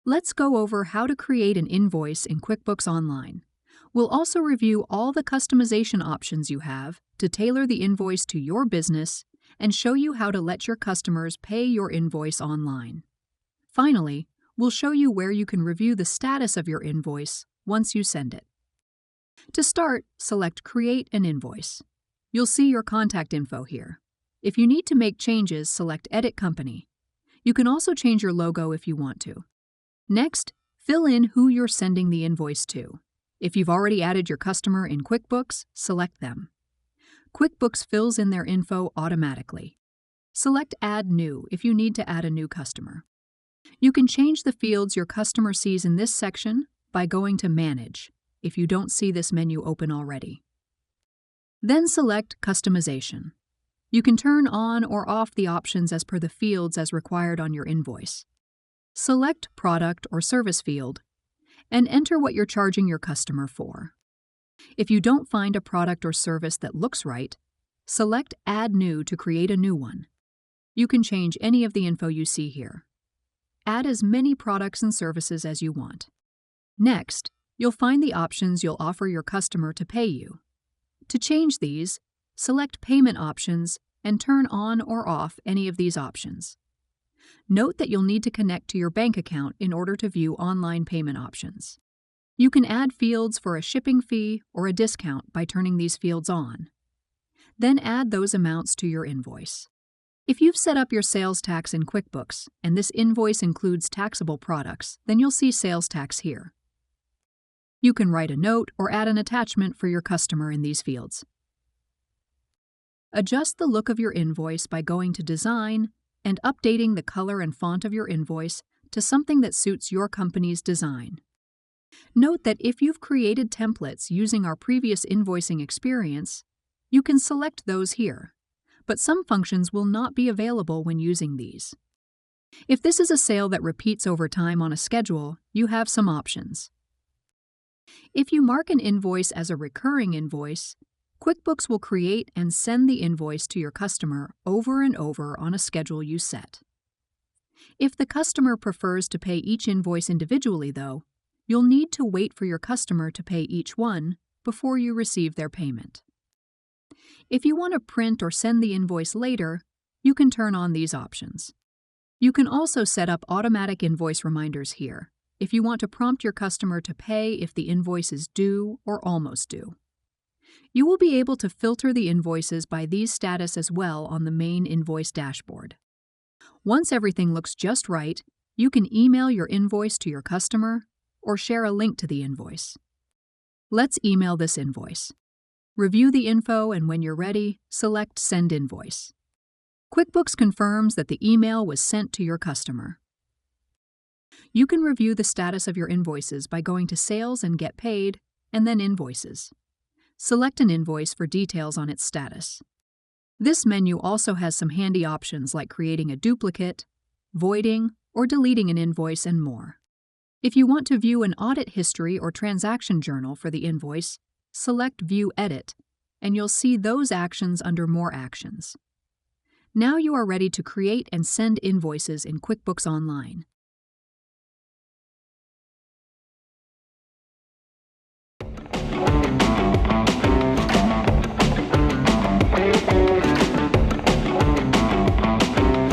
Let's go over how to create an invoice in QuickBooks Online. We'll also review all the customization options you have to tailor the invoice to your business and show you how to let your customers pay your invoice online. Finally, we'll show you where you can review the status of your invoice once you send it. To start, select Create an Invoice. You'll see your contact info here. If you need to make changes, select Edit Company. You can also change your logo if you want to. Next, fill in who you're sending the invoice to. If you've already added your customer in QuickBooks, select them. QuickBooks fills in their info automatically. Select Add New if you need to add a new customer. You can change the fields your customer sees in this section by going to Manage, if you don't see this menu open already. Then select Customization. You can turn on or off the options as per the fields as required on your invoice. Select Product or Service field and enter what you're charging your customer for. If you don't find a product or service that looks right, select Add New to create a new one. You can change any of the info you see here. Add as many products and services as you want. Next, you'll find the options you'll offer your customer to pay you. To change these, select Payment Options and turn on or off any of these options. Note that you'll need to connect to your bank account in order to view online payment options. You can add fields for a shipping fee or a discount by turning these fields on. Then add those amounts to your invoice. If you've set up your sales tax in QuickBooks and this invoice includes taxable products, then you'll see sales tax here. You can write a note or add an attachment for your customer in these fields. Adjust the look of your invoice by going to Design and updating the color and font of your invoice to something that suits your company's design. Note that if you've created templates using our previous invoicing experience, you can select those here, but some functions will not be available when using these. If this is a sale that repeats over time on a schedule, you have some options. If you mark an invoice as a recurring invoice, QuickBooks will create and send the invoice to your customer over and over on a schedule you set. If the customer prefers to pay each invoice individually, though, you'll need to wait for your customer to pay each one before you receive their payment. If you want to print or send the invoice later, you can turn on these options. You can also set up automatic invoice reminders here if you want to prompt your customer to pay if the invoice is due or almost due. You will be able to filter the invoices by these status as well on the main invoice dashboard. Once everything looks just right, you can email your invoice to your customer or share a link to the invoice. Let's email this invoice. Review the info and when you're ready, select Send Invoice. QuickBooks confirms that the email was sent to your customer. You can review the status of your invoices by going to Sales and Get Paid, and then Invoices. Select an invoice for details on its status. This menu also has some handy options like creating a duplicate, voiding, or deleting an invoice, and more. If you want to view an audit history or transaction journal for the invoice, select View Edit, and you'll see those actions under More Actions. Now you are ready to create and send invoices in QuickBooks Online.